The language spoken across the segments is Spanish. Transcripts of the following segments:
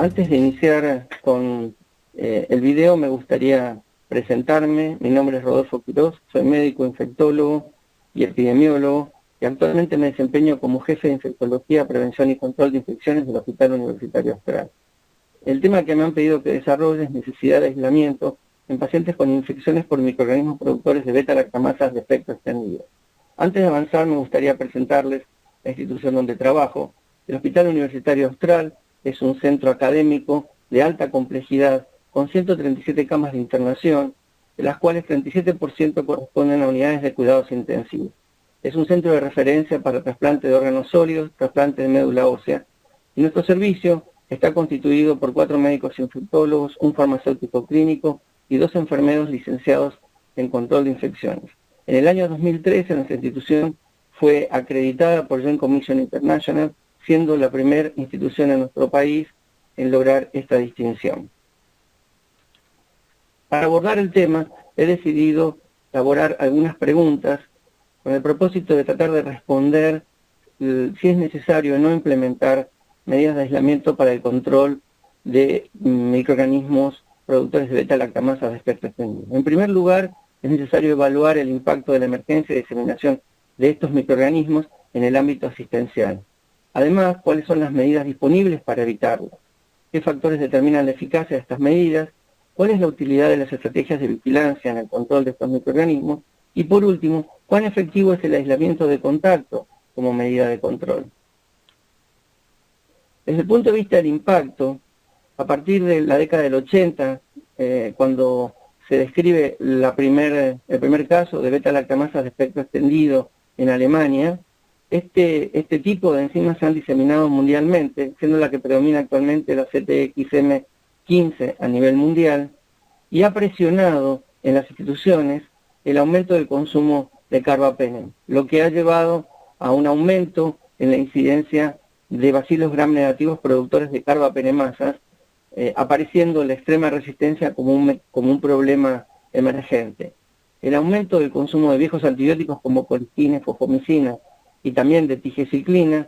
Antes de iniciar con el video, me gustaría presentarme. Mi nombre es Rodolfo Quiroz, soy médico infectólogo y epidemiólogo y actualmente me desempeño como jefe de infectología, prevención y control de infecciones del Hospital Universitario Austral. El tema que me han pedido que desarrolle es necesidad de aislamiento en pacientes con infecciones por microorganismos productores de beta-lactamasas de espectro extendido. Antes de avanzar, me gustaría presentarles la institución donde trabajo. El Hospital Universitario Austral es un centro académico de alta complejidad con 137 camas de internación, de las cuales 37% corresponden a unidades de cuidados intensivos. Es un centro de referencia para trasplante de órganos sólidos, trasplante de médula ósea, y nuestro servicio está constituido por 4 médicos infectólogos, un farmacéutico clínico y 2 enfermeros licenciados en control de infecciones. En el año 2013 nuestra institución fue acreditada por Joint Commission International, siendo la primera institución en nuestro país en lograr esta distinción. Para abordar el tema, he decidido elaborar algunas preguntas con el propósito de tratar de responder si es necesario o no implementar medidas de aislamiento para el control de microorganismos productores de beta-lactamasas de espectro extendido. En primer lugar, es necesario evaluar el impacto de la emergencia y diseminación de estos microorganismos en el ámbito asistencial. Además, cuáles son las medidas disponibles para evitarlo, qué factores determinan la eficacia de estas medidas, cuál es la utilidad de las estrategias de vigilancia en el control de estos microorganismos y, por último, cuán efectivo es el aislamiento de contacto como medida de control. Desde el punto de vista del impacto, a partir de la década del 80, cuando se describe el primer caso de beta-lactamasas de espectro extendido en Alemania, este tipo de enzimas se han diseminado mundialmente, siendo la que predomina actualmente la CTXM15 a nivel mundial, y ha presionado en las instituciones el aumento del consumo de carbapenem, lo que ha llevado a un aumento en la incidencia de bacilos gram negativos productores de carbapenemasas, apareciendo la extrema resistencia como un problema emergente. El aumento del consumo de viejos antibióticos como colistina, fosfomicina y también de tigecyclina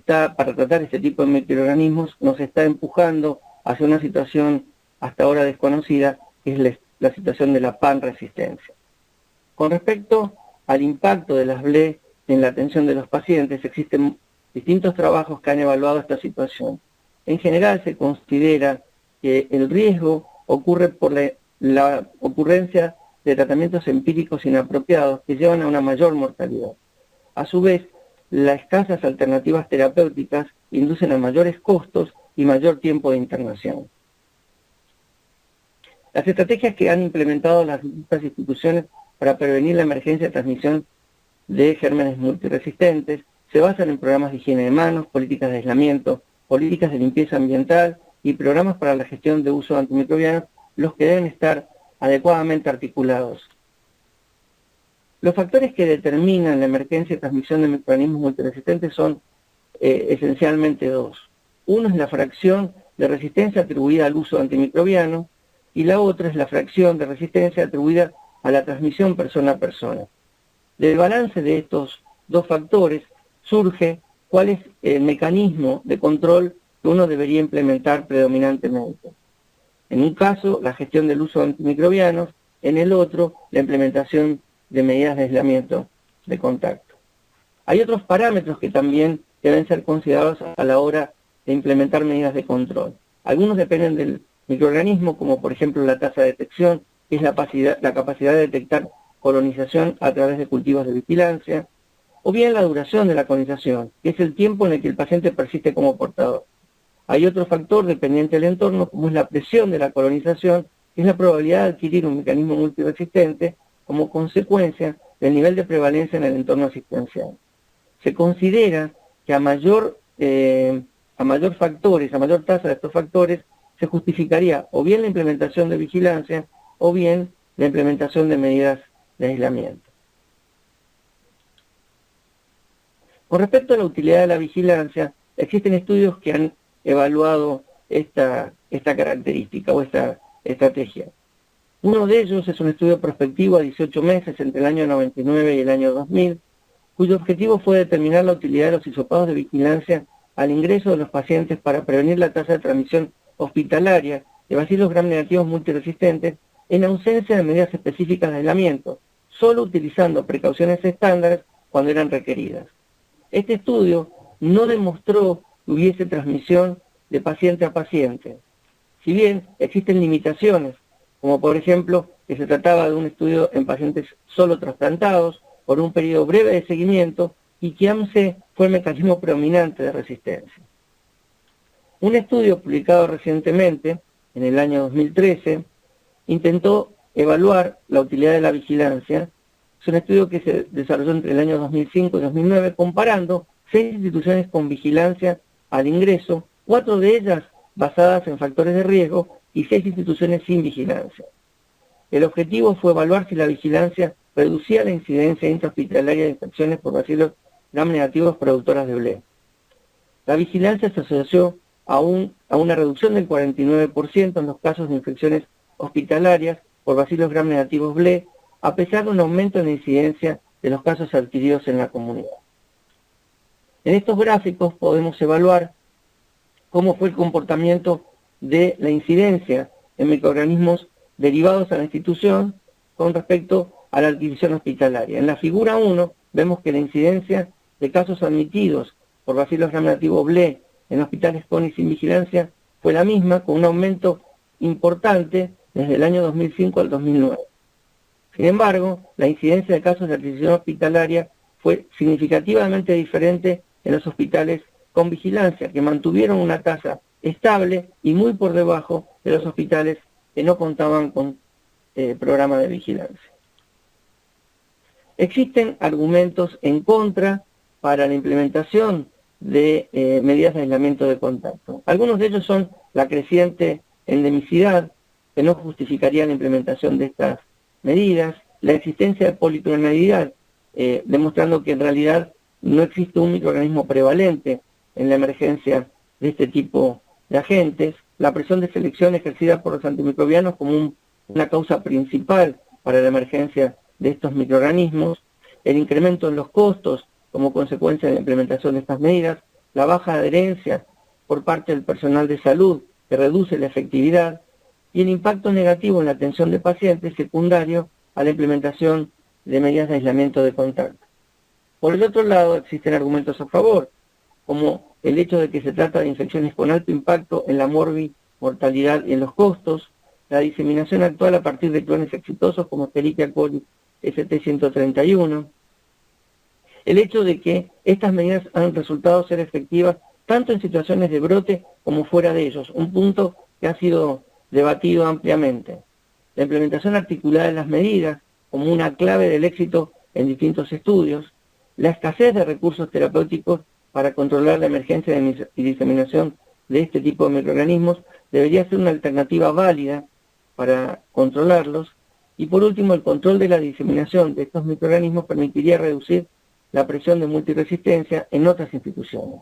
para tratar este tipo de microorganismos, nos está empujando hacia una situación hasta ahora desconocida, que es la situación de la panresistencia. Con respecto al impacto de las BLE en la atención de los pacientes, existen distintos trabajos que han evaluado esta situación. En general se considera que el riesgo ocurre por la ocurrencia de tratamientos empíricos inapropiados que llevan a una mayor mortalidad. A su vez, las escasas alternativas terapéuticas inducen a mayores costos y mayor tiempo de internación. Las estrategias que han implementado las distintas instituciones para prevenir la emergencia de transmisión de gérmenes multiresistentes se basan en programas de higiene de manos, políticas de aislamiento, políticas de limpieza ambiental y programas para la gestión de uso de antimicrobianos, los que deben estar adecuadamente articulados. Los factores que determinan la emergencia de transmisión de microorganismos multiresistentes son esencialmente dos. Uno es la fracción de resistencia atribuida al uso antimicrobiano y la otra es la fracción de resistencia atribuida a la transmisión persona a persona. Del balance de estos dos factores surge cuál es el mecanismo de control que uno debería implementar predominantemente. En un caso, la gestión del uso de antimicrobianos, en el otro, la implementación de medidas de aislamiento de contacto. Hay otros parámetros que también deben ser considerados a la hora de implementar medidas de control. Algunos dependen del microorganismo, como por ejemplo la tasa de detección, que es la capacidad de detectar colonización a través de cultivos de vigilancia, o bien la duración de la colonización, que es el tiempo en el que el paciente persiste como portador. Hay otro factor dependiente del entorno, como es la presión de la colonización, que es la probabilidad de adquirir un mecanismo multiresistente como consecuencia del nivel de prevalencia en el entorno asistencial. Se considera que a mayor tasa de estos factores, se justificaría o bien la implementación de vigilancia o bien la implementación de medidas de aislamiento. Con respecto a la utilidad de la vigilancia, existen estudios que han evaluado esta característica o esta estrategia. Uno de ellos es un estudio prospectivo a 18 meses entre el año 99 y el año 2000, cuyo objetivo fue determinar la utilidad de los hisopados de vigilancia al ingreso de los pacientes para prevenir la tasa de transmisión hospitalaria de bacilos gram negativos multiresistentes en ausencia de medidas específicas de aislamiento, solo utilizando precauciones estándares cuando eran requeridas. Este estudio no demostró que hubiese transmisión de paciente a paciente, si bien existen limitaciones, como por ejemplo que se trataba de un estudio en pacientes solo trasplantados por un periodo breve de seguimiento y que AMC fue el mecanismo predominante de resistencia. Un estudio publicado recientemente, en el año 2013, intentó evaluar la utilidad de la vigilancia. Es un estudio que se desarrolló entre el año 2005 y 2009, comparando 6 instituciones con vigilancia al ingreso, 4 de ellas basadas en factores de riesgo y 6 instituciones sin vigilancia. El objetivo fue evaluar si la vigilancia reducía la incidencia intrahospitalaria de infecciones por bacilos gram negativos productoras de BLE. La vigilancia se asoció a una reducción del 49% en los casos de infecciones hospitalarias por bacilos gram negativos BLE, a pesar de un aumento en la incidencia de los casos adquiridos en la comunidad. En estos gráficos podemos evaluar cómo fue el comportamiento de la incidencia en microorganismos derivados a la institución con respecto a la adquisición hospitalaria. En la figura 1 vemos que la incidencia de casos admitidos por bacilos gram negativos BLE en hospitales con y sin vigilancia fue la misma, con un aumento importante desde el año 2005 al 2009. Sin embargo, la incidencia de casos de adquisición hospitalaria fue significativamente diferente en los hospitales con vigilancia, que mantuvieron una tasa estable y muy por debajo de los hospitales que no contaban con programa de vigilancia. Existen argumentos en contra para la implementación de medidas de aislamiento de contacto. Algunos de ellos son la creciente endemicidad, que no justificaría la implementación de estas medidas, la existencia de policlonalidad, demostrando que en realidad no existe un microorganismo prevalente en la emergencia de este tipo de agentes, la presión de selección ejercida por los antimicrobianos como una causa principal para la emergencia de estos microorganismos, el incremento en los costos como consecuencia de la implementación de estas medidas, la baja adherencia por parte del personal de salud que reduce la efectividad y el impacto negativo en la atención de pacientes secundario a la implementación de medidas de aislamiento de contacto. Por el otro lado, existen argumentos a favor, como el hecho de que se trata de infecciones con alto impacto en la mortalidad y en los costos, la diseminación actual a partir de clones exitosos como Escherichia coli ST131, el hecho de que estas medidas han resultado ser efectivas tanto en situaciones de brote como fuera de ellos, un punto que ha sido debatido ampliamente. La implementación articulada de las medidas como una clave del éxito en distintos estudios, la escasez de recursos terapéuticos para controlar la emergencia y diseminación de este tipo de microorganismos debería ser una alternativa válida para controlarlos, y por último el control de la diseminación de estos microorganismos permitiría reducir la presión de multiresistencia en otras instituciones.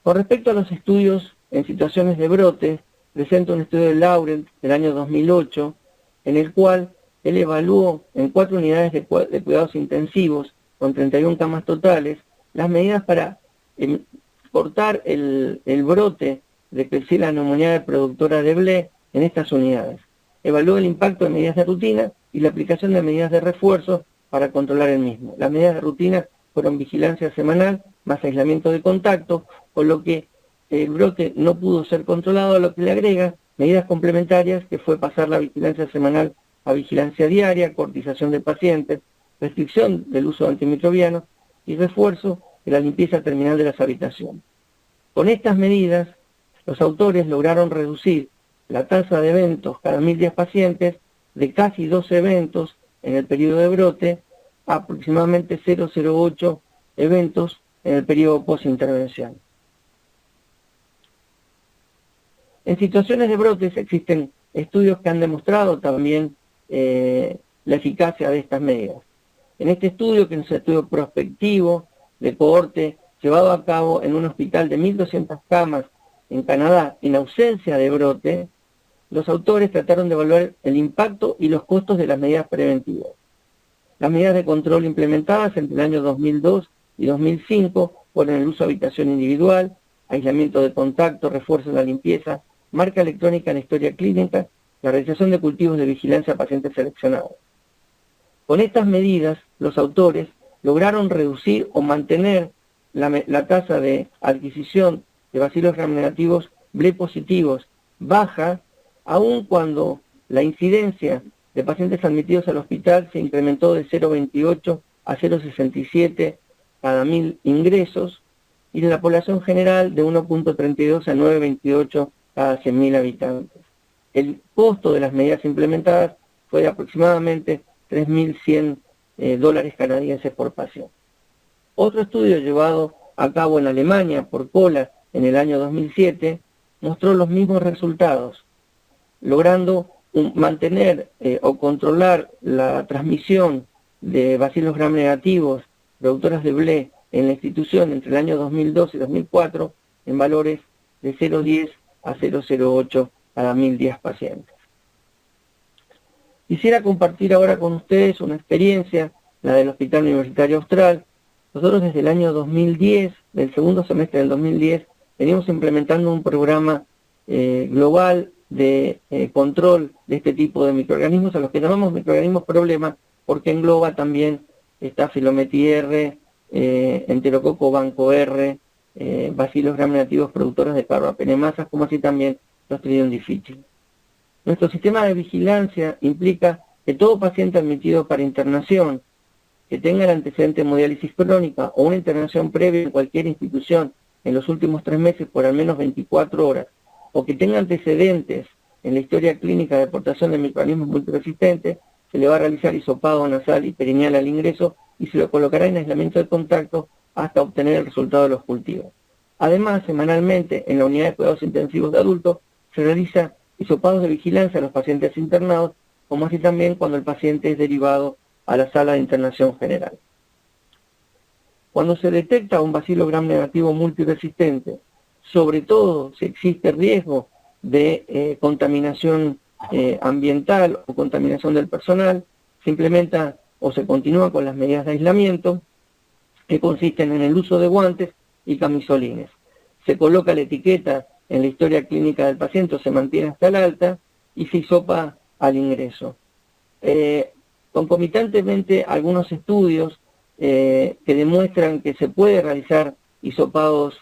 Con respecto a los estudios en situaciones de brote, presenta un estudio de Laurent del año 2008, en el cual él evaluó en 4 unidades de cuidados intensivos, con 31 camas totales, las medidas para cortar el brote de Klebsiella pneumoniae productora de BLE en estas unidades. Evaluó el impacto de medidas de rutina y la aplicación de medidas de refuerzo para controlar el mismo. Las medidas de rutina fueron vigilancia semanal más aislamiento de contacto, con lo que el brote no pudo ser controlado, a lo que le agrega medidas complementarias, que fue pasar la vigilancia semanal a vigilancia diaria, cortización de pacientes, restricción del uso de antimicrobianos y refuerzo de la limpieza terminal de las habitaciones. Con estas medidas, los autores lograron reducir la tasa de eventos cada 1.010 pacientes de casi 12 eventos en el periodo de brote a aproximadamente 0,08 eventos en el periodo post-intervención. En situaciones de brotes existen estudios que han demostrado también la eficacia de estas medidas. En este estudio, que es un estudio prospectivo de cohorte llevado a cabo en un hospital de 1.200 camas en Canadá, en ausencia de brote, los autores trataron de evaluar el impacto y los costos de las medidas preventivas. Las medidas de control implementadas entre el año 2002 y 2005 fueron el uso de habitación individual, aislamiento de contacto, refuerzo de la limpieza, marca electrónica en la historia clínica, la realización de cultivos de vigilancia a pacientes seleccionados. Con estas medidas, los autores lograron reducir o mantener la tasa de adquisición de bacilos gram-negativos BLE positivos baja, aun cuando la incidencia de pacientes admitidos al hospital se incrementó de 0,28 a 0,67 cada 1000 ingresos, y en la población general de 1,32 a 9,28 cada 100.000 habitantes. El costo de las medidas implementadas fue de aproximadamente $3.100 canadienses por paciente. Otro estudio llevado a cabo en Alemania por Kohler en el año 2007 mostró los mismos resultados, logrando mantener o controlar la transmisión de bacilos gram negativos productoras de BLE en la institución entre el año 2002 y 2004 en valores de 0,10 a 0,08 cada 1010 pacientes. Quisiera compartir ahora con ustedes una experiencia, la del Hospital Universitario Austral. Nosotros desde el año 2010, del segundo semestre del 2010, venimos implementando un programa global de control de este tipo de microorganismos, a los que llamamos microorganismos problema, porque engloba también Staphylometis R, Enterococo banco R, bacilos gram negativos productores de carbapenemasas, como así también Clostridium difficile. Nuestro sistema de vigilancia implica que todo paciente admitido para internación, que tenga el antecedente de hemodiálisis crónica o una internación previa en cualquier institución en los últimos 3 meses por al menos 24 horas, o que tenga antecedentes en la historia clínica de aportación de microorganismos multiresistentes, se le va a realizar hisopado nasal y perineal al ingreso y se lo colocará en aislamiento de contacto hasta obtener el resultado de los cultivos. Además, semanalmente, en la unidad de cuidados intensivos de adultos, se realiza hisopados de vigilancia a los pacientes internados, como así también cuando el paciente es derivado a la sala de internación general. Cuando se detecta un bacilo gram negativo multiresistente, sobre todo si existe riesgo de contaminación ambiental o contaminación del personal, se implementa o se continúa con las medidas de aislamiento, que consisten en el uso de guantes y camisolines. Se coloca la etiqueta en la historia clínica del paciente, o se mantiene hasta el alta, y se hisopa al ingreso. Concomitantemente, algunos estudios que demuestran que se puede realizar hisopados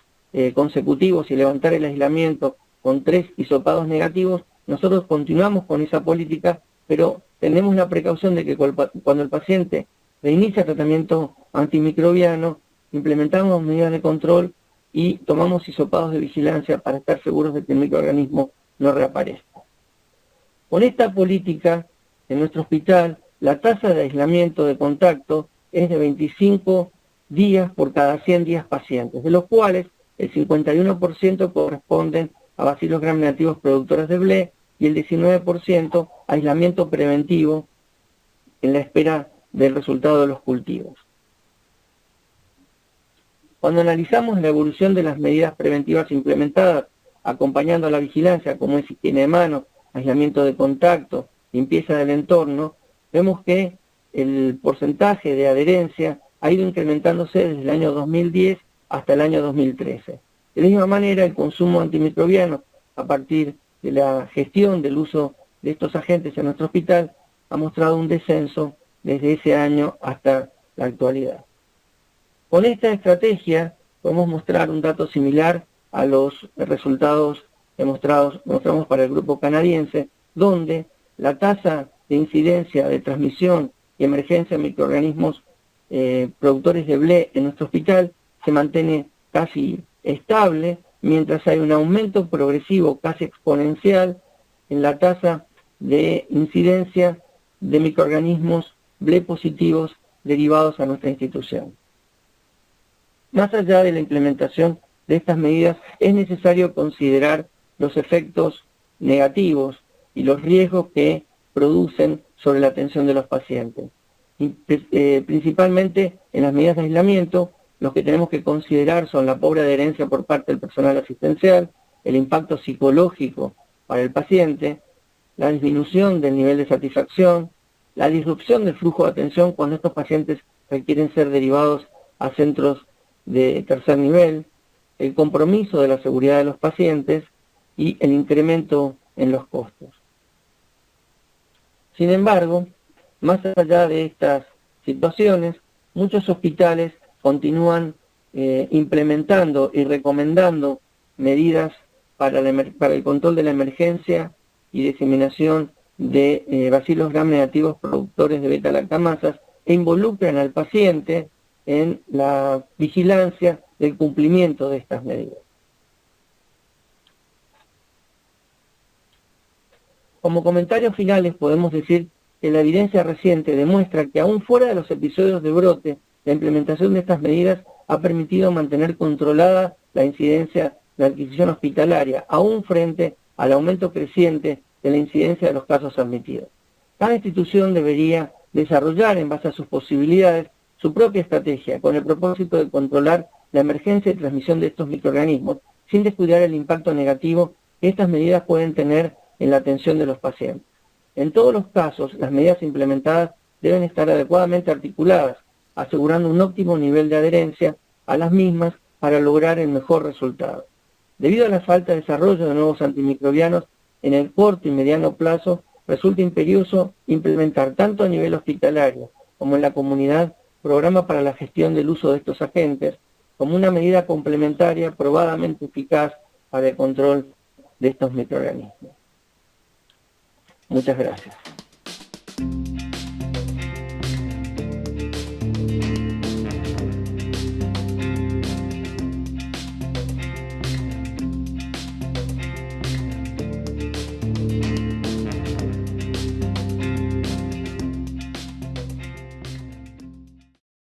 consecutivos y levantar el aislamiento con 3 hisopados negativos. Nosotros continuamos con esa política, pero tenemos la precaución de que cuando el paciente reinicia tratamiento antimicrobiano, implementamos medidas de control y tomamos hisopados de vigilancia para estar seguros de que el microorganismo no reaparezca. Con esta política, en nuestro hospital, la tasa de aislamiento de contacto es de 25 días por cada 100 días pacientes, de los cuales el 51% corresponden a bacilos gram negativos productores de BLE y el 19% a aislamiento preventivo en la espera del resultado de los cultivos. Cuando analizamos la evolución de las medidas preventivas implementadas, acompañando a la vigilancia, como es higiene de manos, aislamiento de contacto, limpieza del entorno, vemos que el porcentaje de adherencia ha ido incrementándose desde el año 2010 hasta el año 2013. De la misma manera, el consumo antimicrobiano, a partir de la gestión del uso de estos agentes en nuestro hospital, ha mostrado un descenso desde ese año hasta la actualidad. Con esta estrategia podemos mostrar un dato similar a los resultados que mostramos para el grupo canadiense, donde la tasa de incidencia de transmisión y emergencia de microorganismos productores de BLE en nuestro hospital se mantiene casi estable, mientras hay un aumento progresivo casi exponencial en la tasa de incidencia de microorganismos BLE positivos derivados a nuestra institución. Más allá de la implementación de estas medidas, es necesario considerar los efectos negativos y los riesgos que producen sobre la atención de los pacientes. Principalmente en las medidas de aislamiento, los que tenemos que considerar son la pobre adherencia por parte del personal asistencial, el impacto psicológico para el paciente, la disminución del nivel de satisfacción, la disrupción del flujo de atención cuando estos pacientes requieren ser derivados a centros de tercer nivel, el compromiso de la seguridad de los pacientes y el incremento en los costos. Sin embargo, más allá de estas situaciones, muchos hospitales continúan implementando y recomendando medidas para el control de la emergencia y diseminación de bacilos gram negativos productores de beta-lactamasas e involucran al paciente en la vigilancia del cumplimiento de estas medidas. Como comentarios finales podemos decir que la evidencia reciente demuestra que aún fuera de los episodios de brote, la implementación de estas medidas ha permitido mantener controlada la incidencia de adquisición hospitalaria, aún frente al aumento creciente de la incidencia de los casos admitidos. Cada institución debería desarrollar, en base a sus posibilidades, su propia estrategia, con el propósito de controlar la emergencia y transmisión de estos microorganismos, sin descuidar el impacto negativo que estas medidas pueden tener en la atención de los pacientes. En todos los casos, las medidas implementadas deben estar adecuadamente articuladas, asegurando un óptimo nivel de adherencia a las mismas para lograr el mejor resultado. Debido a la falta de desarrollo de nuevos antimicrobianos, en el corto y mediano plazo resulta imperioso implementar tanto a nivel hospitalario como en la comunidad programas para la gestión del uso de estos agentes como una medida complementaria probadamente eficaz para el control de estos microorganismos. Muchas gracias.